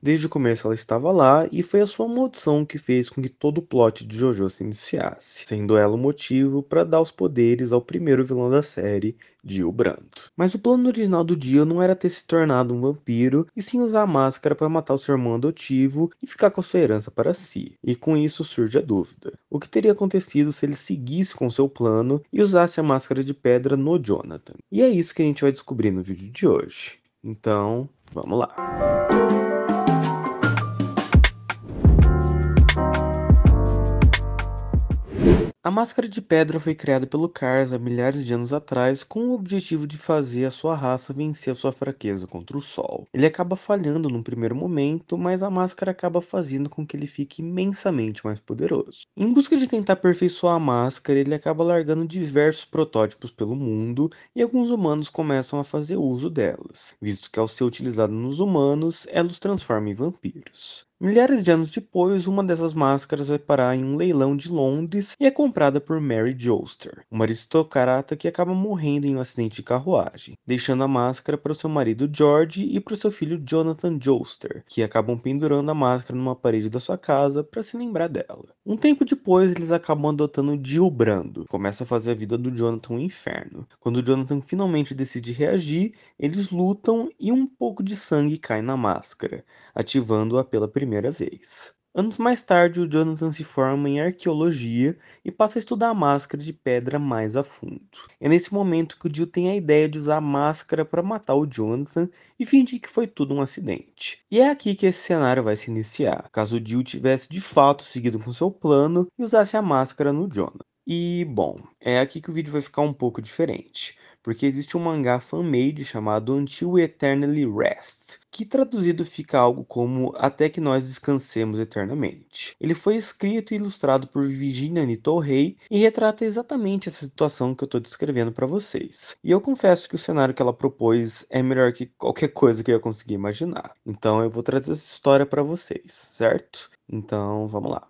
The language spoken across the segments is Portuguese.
Desde o começo ela estava lá e foi a sua maldição que fez com que todo o plot de JoJo se iniciasse, sendo ela o motivo para dar os poderes ao primeiro vilão da série, Dio Brando. Mas o plano original do Dio não era ter se tornado um vampiro, e sim usar a máscara para matar o seu irmão adotivo e ficar com a sua herança para si. E com isso surge a dúvida: o que teria acontecido se ele seguisse com seu plano e usasse a máscara de pedra no Jonathan? E é isso que a gente vai descobrir no vídeo de hoje. Então, vamos lá. A Máscara de Pedra foi criada pelo Kars há milhares de anos atrás com o objetivo de fazer a sua raça vencer a sua fraqueza contra o Sol. Ele acaba falhando num primeiro momento, mas a máscara acaba fazendo com que ele fique imensamente mais poderoso. Em busca de tentar aperfeiçoar a máscara, ele acaba largando diversos protótipos pelo mundo e alguns humanos começam a fazer uso delas, visto que ao ser utilizada nos humanos, ela os transforma em vampiros. Milhares de anos depois, uma dessas máscaras vai parar em um leilão de Londres e é comprada por Mary Joster, uma aristocrata que acaba morrendo em um acidente de carruagem, deixando a máscara para o seu marido George e para o seu filho Jonathan Joster, que acabam pendurando a máscara numa parede da sua casa para se lembrar dela. Um tempo depois, eles acabam adotando Jill Brando, que começa a fazer a vida do Jonathan um inferno. Quando o Jonathan finalmente decide reagir, eles lutam e um pouco de sangue cai na máscara, ativando-a pela primeira vez. Anos mais tarde, o Jonathan se forma em arqueologia e passa a estudar a máscara de pedra mais a fundo. É nesse momento que o Jill tem a ideia de usar a máscara para matar o Jonathan e fingir que foi tudo um acidente. E é aqui que esse cenário vai se iniciar, caso o Jill tivesse de fato seguido com seu plano e usasse a máscara no Jonathan. E, bom, é aqui que o vídeo vai ficar um pouco diferente, porque existe um mangá fan-made chamado Until We Eternally Rest, que traduzido fica algo como Até que nós descansemos eternamente. Ele foi escrito e ilustrado por Virginia Nitorrey e retrata exatamente essa situação que eu estou descrevendo para vocês. E eu confesso que o cenário que ela propôs é melhor que qualquer coisa que eu ia conseguir imaginar. Então eu vou trazer essa história para vocês, certo? Então vamos lá.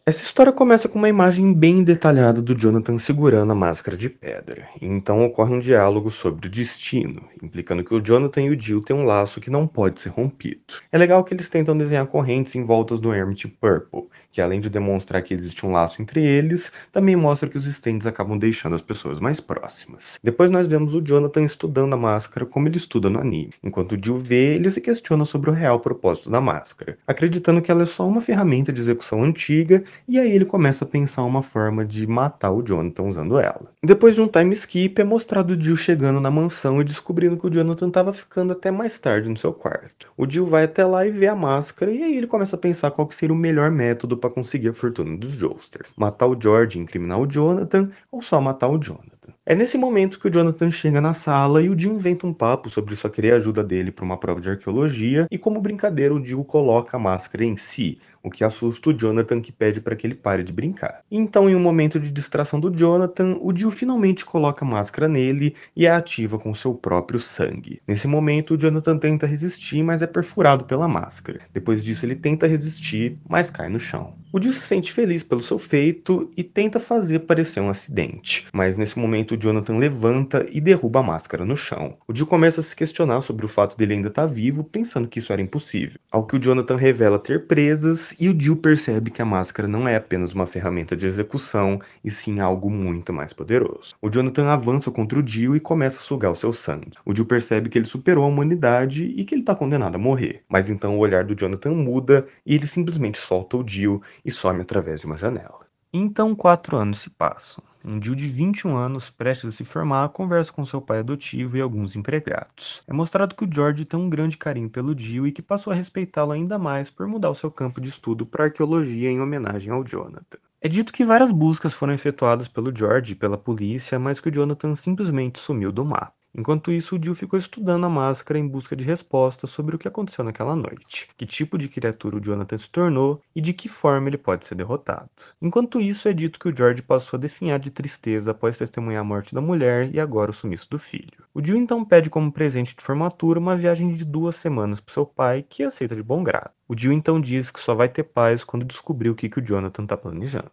Essa história começa com uma imagem bem detalhada do Jonathan segurando a máscara de pedra. E então ocorre um diálogo sobre o destino, implicando que o Jonathan e o Jill têm um laço que não pode ser rompido. É legal que eles tentam desenhar correntes em voltas do Hermit Purple, que além de demonstrar que existe um laço entre eles, também mostra que os estentes acabam deixando as pessoas mais próximas. Depois nós vemos o Jonathan estudando a máscara como ele estuda no anime. Enquanto o Jill vê, ele se questiona sobre o real propósito da máscara, acreditando que ela é só uma ferramenta de execução antiga e aí ele começa a pensar uma forma de matar o Jonathan usando ela. Depois de um time skip, é mostrado o Jill chegando na mansão e descobrindo que o Jonathan estava ficando até mais tarde no seu quarto. O Jill vai até lá e vê a máscara, e aí ele começa a pensar qual que seria o melhor método para conseguir a fortuna dos Joestar. Matar o George e incriminar o Jonathan, ou só matar o Jonathan. É nesse momento que o Jonathan chega na sala e o Jill inventa um papo sobre só querer a ajuda dele para uma prova de arqueologia, e como brincadeira o Jill coloca a máscara em si, o que assusta o Jonathan, que pede para que ele pare de brincar. Então, em um momento de distração do Jonathan, o Jill finalmente coloca a máscara nele e a ativa com seu próprio sangue. Nesse momento, o Jonathan tenta resistir, mas é perfurado pela máscara. Depois disso, ele tenta resistir, mas cai no chão. O Jill se sente feliz pelo seu feito e tenta fazer parecer um acidente, mas nesse momento o Jonathan levanta e derruba a máscara no chão. O Jill começa a se questionar sobre o fato dele ainda estar vivo, pensando que isso era impossível. Ao que o Jonathan revela ter presas e o Jill percebe que a máscara não é apenas uma ferramenta de execução, e sim algo muito mais poderoso. O Jonathan avança contra o Jill e começa a sugar o seu sangue. O Jill percebe que ele superou a humanidade e que ele está condenado a morrer. Mas então o olhar do Jonathan muda e ele simplesmente solta o Jill e some através de uma janela. Então 4 anos se passam. Um Jill de 21 anos, prestes a se formar, conversa com seu pai adotivo e alguns empregados. É mostrado que o George tem um grande carinho pelo Jill e que passou a respeitá-lo ainda mais por mudar o seu campo de estudo para arqueologia em homenagem ao Jonathan. É dito que várias buscas foram efetuadas pelo George e pela polícia, mas que o Jonathan simplesmente sumiu do mapa. Enquanto isso, o Jill ficou estudando a máscara em busca de respostas sobre o que aconteceu naquela noite, que tipo de criatura o Jonathan se tornou e de que forma ele pode ser derrotado. Enquanto isso, é dito que o George passou a definhar de tristeza após testemunhar a morte da mulher e agora o sumiço do filho. O Jill então pede como presente de formatura uma viagem de 2 semanas para seu pai, que aceita de bom grado. O Jill então diz que só vai ter paz quando descobrir o que o Jonathan está planejando.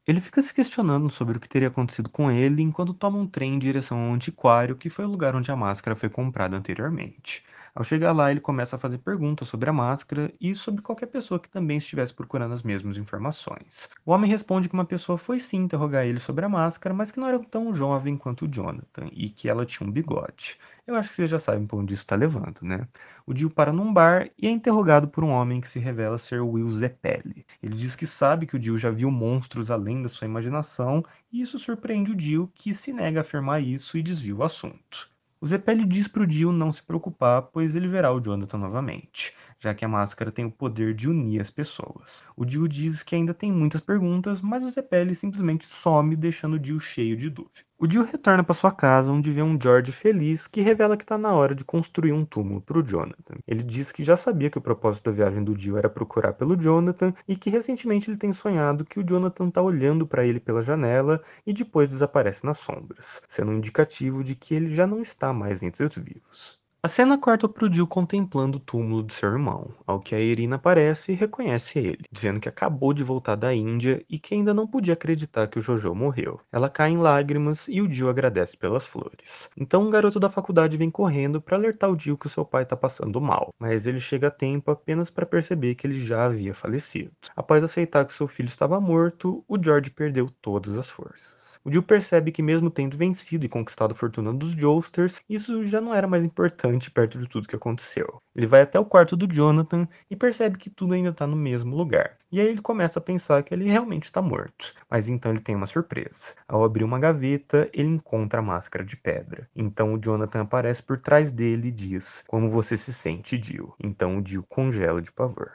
Ele fica se questionando sobre o que teria acontecido com ele enquanto toma um trem em direção ao antiquário, que foi o lugar onde a máscara foi comprada anteriormente. Ao chegar lá, ele começa a fazer perguntas sobre a máscara e sobre qualquer pessoa que também estivesse procurando as mesmas informações. O homem responde que uma pessoa foi sim interrogar ele sobre a máscara, mas que não era tão jovem quanto o Jonathan e que ela tinha um bigode. Eu acho que vocês já sabem para onde isso está levando, né? O Jill para num bar e é interrogado por um homem que se revela ser Will Zeppeli. Ele diz que sabe que o Jill já viu monstros além da sua imaginação e isso surpreende o Jill, que se nega a afirmar isso e desvia o assunto. O Zeppeli diz para o Jill não se preocupar, pois ele verá o Jonathan novamente, já que a máscara tem o poder de unir as pessoas. O Jill diz que ainda tem muitas perguntas, mas o Zeppeli simplesmente some, deixando o Jill cheio de dúvida. O Jill retorna para sua casa, onde vê um George feliz que revela que está na hora de construir um túmulo para o Jonathan. Ele diz que já sabia que o propósito da viagem do Jill era procurar pelo Jonathan e que recentemente ele tem sonhado que o Jonathan está olhando para ele pela janela e depois desaparece nas sombras, sendo um indicativo de que ele já não está mais entre os vivos. A cena corta pro Jill contemplando o túmulo de seu irmão, ao que a Irina aparece e reconhece ele, dizendo que acabou de voltar da Índia e que ainda não podia acreditar que o Jojo morreu. Ela cai em lágrimas e o Jill agradece pelas flores. Então um garoto da faculdade vem correndo para alertar o Jill que o seu pai está passando mal, mas ele chega a tempo apenas para perceber que ele já havia falecido. Após aceitar que seu filho estava morto, o George perdeu todas as forças. O Jill percebe que mesmo tendo vencido e conquistado a fortuna dos Joesters, isso já não era mais importante perto de tudo que aconteceu. Ele vai até o quarto do Jonathan e percebe que tudo ainda está no mesmo lugar. E aí ele começa a pensar que ele realmente está morto. Mas então ele tem uma surpresa. Ao abrir uma gaveta, ele encontra a máscara de pedra. Então o Jonathan aparece por trás dele e diz: "Como você se sente, Jill?" Então o Jill congela de pavor.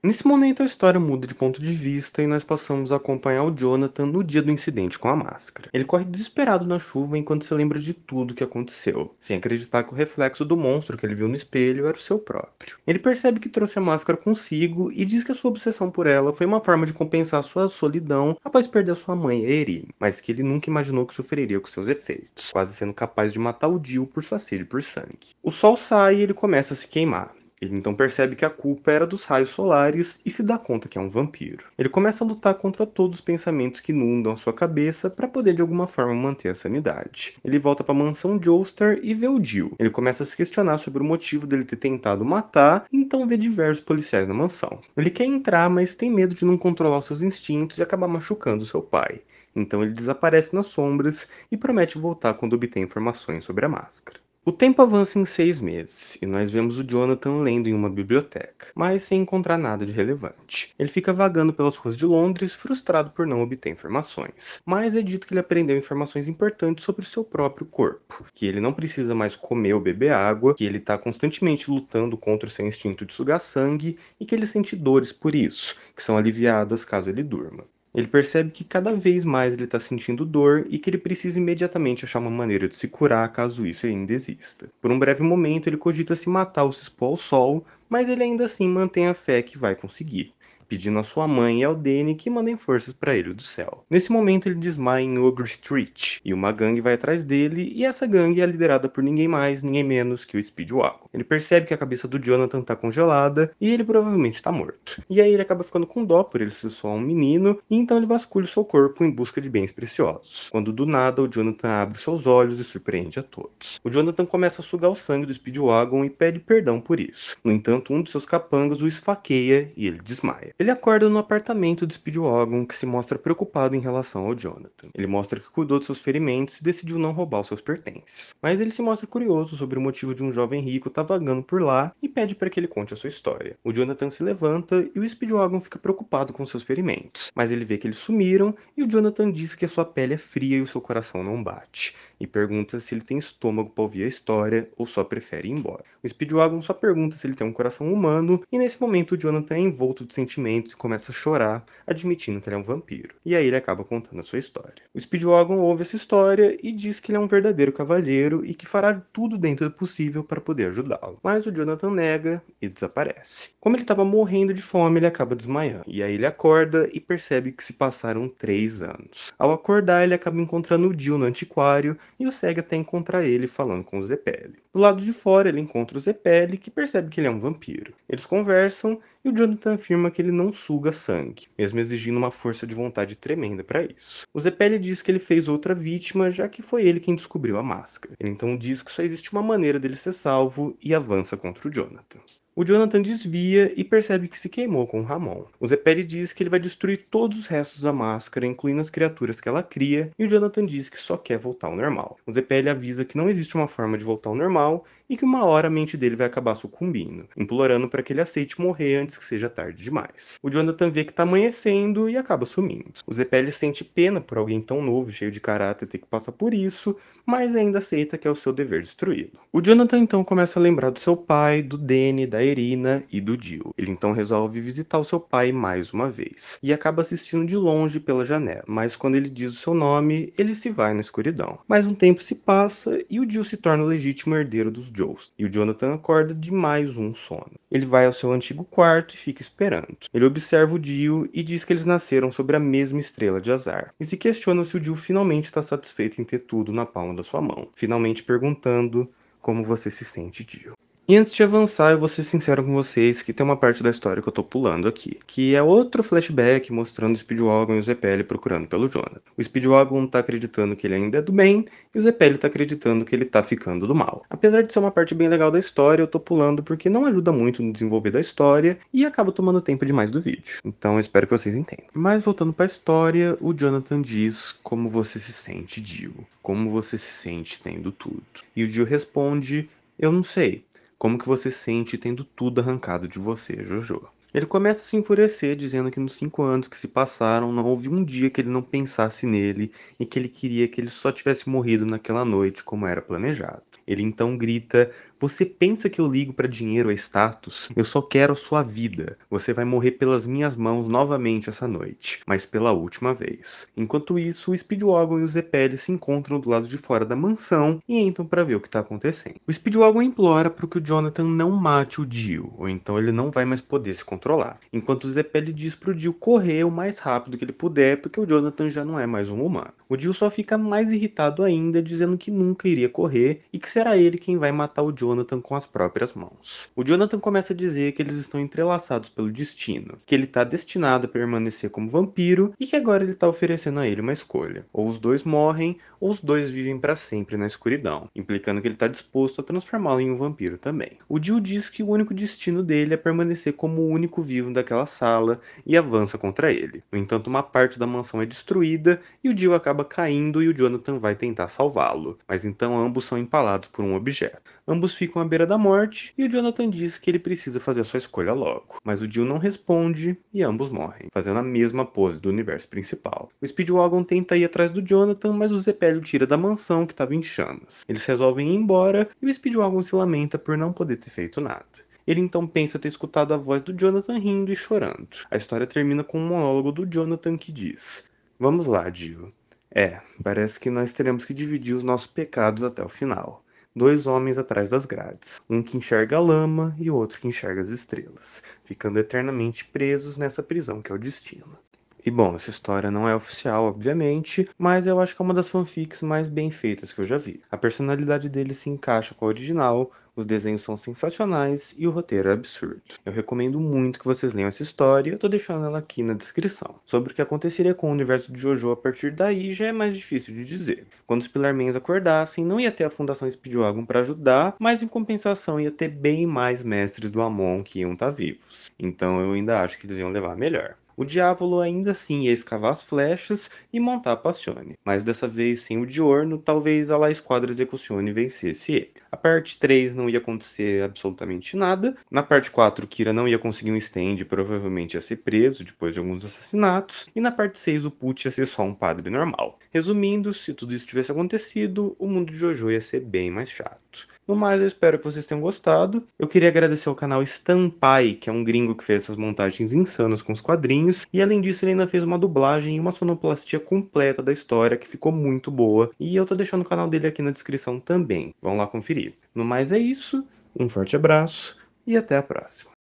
Nesse momento a história muda de ponto de vista e nós passamos a acompanhar o Jonathan no dia do incidente com a máscara. Ele corre desesperado na chuva enquanto se lembra de tudo o que aconteceu, sem acreditar que o reflexo do monstro que ele viu no espelho era o seu próprio. Ele percebe que trouxe a máscara consigo e diz que a sua obsessão por ela foi uma forma de compensar sua solidão após perder sua mãe, Eri, mas que ele nunca imaginou que sofreria com seus efeitos, quase sendo capaz de matar o Jill por sua sede por sangue. O sol sai e ele começa a se queimar. Ele então percebe que a culpa era dos raios solares e se dá conta que é um vampiro. Ele começa a lutar contra todos os pensamentos que inundam a sua cabeça para poder de alguma forma manter a sanidade. Ele volta para a mansão Joestar e vê o Jill. Ele começa a se questionar sobre o motivo dele ter tentado matar e então vê diversos policiais na mansão. Ele quer entrar, mas tem medo de não controlar os seus instintos e acabar machucando seu pai. Então ele desaparece nas sombras e promete voltar quando obter informações sobre a máscara. O tempo avança em 6 meses, e nós vemos o Jonathan lendo em uma biblioteca, mas sem encontrar nada de relevante. Ele fica vagando pelas ruas de Londres, frustrado por não obter informações, mas é dito que ele aprendeu informações importantes sobre o seu próprio corpo, que ele não precisa mais comer ou beber água, que ele está constantemente lutando contra o seu instinto de sugar sangue e que ele sente dores por isso, que são aliviadas caso ele durma. Ele percebe que cada vez mais ele está sentindo dor e que ele precisa imediatamente achar uma maneira de se curar caso isso ainda exista. Por um breve momento ele cogita se matar ou se expor ao sol, mas ele ainda assim mantém a fé que vai conseguir, pedindo à sua mãe e ao Danny que mandem forças para ele do céu. Nesse momento ele desmaia em Ogre Street, e uma gangue vai atrás dele, e essa gangue é liderada por ninguém mais, ninguém menos que o Speedwagon. Ele percebe que a cabeça do Jonathan tá congelada, e ele provavelmente tá morto. E aí ele acaba ficando com dó por ele ser só um menino, e então ele vasculha o seu corpo em busca de bens preciosos. Quando do nada o Jonathan abre seus olhos e surpreende a todos. O Jonathan começa a sugar o sangue do Speedwagon e pede perdão por isso. No entanto, um dos seus capangas o esfaqueia e ele desmaia. Ele acorda no apartamento do Speedwagon, que se mostra preocupado em relação ao Jonathan. Ele mostra que cuidou de seus ferimentos e decidiu não roubar os seus pertences. Mas ele se mostra curioso sobre o motivo de um jovem rico estar vagando por lá e pede para que ele conte a sua história. O Jonathan se levanta e o Speedwagon fica preocupado com seus ferimentos. Mas ele vê que eles sumiram e o Jonathan diz que a sua pele é fria e o seu coração não bate. E pergunta se ele tem estômago para ouvir a história ou só prefere ir embora. O Speedwagon só pergunta se ele tem um coração humano e nesse momento o Jonathan é envolto de sentimentos e começa a chorar, admitindo que ele é um vampiro. E aí ele acaba contando a sua história. O Speedwagon ouve essa história e diz que ele é um verdadeiro cavalheiro e que fará tudo dentro do possível para poder ajudá-lo. Mas o Jonathan nega e desaparece. Como ele estava morrendo de fome, ele acaba desmaiando. E aí ele acorda e percebe que se passaram 3 anos. Ao acordar, ele acaba encontrando o Jill no antiquário e o segue até encontrar ele falando com o Zeppeli. Do lado de fora, ele encontra o Zeppeli, que percebe que ele é um vampiro. vampiro. Eles conversam e o Jonathan afirma que ele não suga sangue, mesmo exigindo uma força de vontade tremenda para isso. O Zepelli diz que ele fez outra vítima, já que foi ele quem descobriu a máscara. Ele então diz que só existe uma maneira dele ser salvo e avança contra o Jonathan. O Jonathan desvia e percebe que se queimou com o Ramon. O Zepelli diz que ele vai destruir todos os restos da máscara, incluindo as criaturas que ela cria, e o Jonathan diz que só quer voltar ao normal. O Zepelli avisa que não existe uma forma de voltar ao normal e que uma hora a mente dele vai acabar sucumbindo, implorando para que ele aceite morrer antes que seja tarde demais. O Jonathan vê que tá amanhecendo e acaba sumindo. O Zepelli sente pena por alguém tão novo, cheio de caráter, ter que passar por isso, mas ainda aceita que é o seu dever destruí-lo. O Jonathan então começa a lembrar do seu pai, do Danny, da Irina e do Jill. Ele então resolve visitar o seu pai mais uma vez, e acaba assistindo de longe pela janela, mas quando ele diz o seu nome, ele se vai na escuridão. Mas um tempo se passa e o Jill se torna o legítimo herdeiro dos Joes, e o Jonathan acorda de mais um sono. Ele vai ao seu antigo quarto e fica esperando. Ele observa o Jill e diz que eles nasceram sobre a mesma estrela de azar, e se questiona se o Jill finalmente está satisfeito em ter tudo na palma da sua mão, finalmente perguntando: como você se sente, Jill? E antes de avançar, eu vou ser sincero com vocês que tem uma parte da história que eu tô pulando aqui, que é outro flashback mostrando o Speedwagon e o Zepelli procurando pelo Jonathan. O Speedwagon tá acreditando que ele ainda é do bem, e o Zepelli tá acreditando que ele tá ficando do mal. Apesar de ser uma parte bem legal da história, eu tô pulando porque não ajuda muito no desenvolver da história e acaba tomando tempo demais do vídeo. Então eu espero que vocês entendam. Mas voltando pra história, o Jonathan diz: como você se sente, Jill? Como você se sente tendo tudo? E o Jill responde: eu não sei. Como que você sente tendo tudo arrancado de você, Jojo? Ele começa a se enfurecer, dizendo que nos 5 anos que se passaram, não houve um dia que ele não pensasse nele e que ele queria que ele só tivesse morrido naquela noite, como era planejado. Ele então grita: você pensa que eu ligo para dinheiro ou status? Eu só quero a sua vida. Você vai morrer pelas minhas mãos novamente essa noite, mas pela última vez. Enquanto isso, o Speedwagon e o Zepelli se encontram do lado de fora da mansão e entram para ver o que está acontecendo. O Speedwagon implora para que o Jonathan não mate o Jill, ou então ele não vai mais poder se controlar. Enquanto o Zepelli diz pro Jill correr o mais rápido que ele puder, porque o Jonathan já não é mais um humano. O Jill só fica mais irritado ainda, dizendo que nunca iria correr e que será ele quem vai matar o Jonathan com as próprias mãos. O Jonathan começa a dizer que eles estão entrelaçados pelo destino, que ele está destinado a permanecer como vampiro e que agora ele está oferecendo a ele uma escolha. Ou os dois morrem, ou os dois vivem para sempre na escuridão, implicando que ele está disposto a transformá-lo em um vampiro também. O Jill diz que o único destino dele é permanecer como o único vivo daquela sala e avança contra ele. No entanto, uma parte da mansão é destruída e o Jill acaba caindo e o Jonathan vai tentar salvá-lo, mas então ambos são empalados por um objeto. Ambos ficam à beira da morte e o Jonathan diz que ele precisa fazer a sua escolha logo, mas o Jill não responde e ambos morrem, fazendo a mesma pose do universo principal. O Speedwagon tenta ir atrás do Jonathan, mas o Zepelli o tira da mansão que estava em chamas. Eles resolvem ir embora e o Speedwagon se lamenta por não poder ter feito nada. Ele então pensa ter escutado a voz do Jonathan rindo e chorando. A história termina com um monólogo do Jonathan que diz: vamos lá, Jill. Parece que nós teremos que dividir os nossos pecados até o final. Dois homens atrás das grades, um que enxerga a lama e o outro que enxerga as estrelas, ficando eternamente presos nessa prisão que é o destino. E bom, essa história não é oficial, obviamente, mas eu acho que é uma das fanfics mais bem feitas que eu já vi. A personalidade dele se encaixa com a original, os desenhos são sensacionais e o roteiro é absurdo. Eu recomendo muito que vocês leiam essa história e eu tô deixando ela aqui na descrição. Sobre o que aconteceria com o universo de JoJo a partir daí já é mais difícil de dizer. Quando os Pillarmans acordassem, não ia ter a Fundação Speedwagon para ajudar, mas em compensação ia ter bem mais mestres do Amon que iam estar vivos. Então eu ainda acho que eles iam levar melhor. O Diávolo ainda assim ia escavar as flechas e montar a Passione, mas dessa vez sem o Diorno, talvez a La Esquadra Execuzione vencesse ele. A parte 3 não ia acontecer absolutamente nada, na parte 4 Kira não ia conseguir um stand e provavelmente ia ser preso depois de alguns assassinatos, e na parte 6 o Put ia ser só um padre normal. Resumindo, se tudo isso tivesse acontecido, o mundo de JoJo ia ser bem mais chato. No mais, eu espero que vocês tenham gostado. Eu queria agradecer ao canal Stampai, que é um gringo que fez essas montagens insanas com os quadrinhos. E além disso, ele ainda fez uma dublagem e uma sonoplastia completa da história, que ficou muito boa. E eu tô deixando o canal dele aqui na descrição também. Vão lá conferir. No mais é isso, um forte abraço e até a próxima.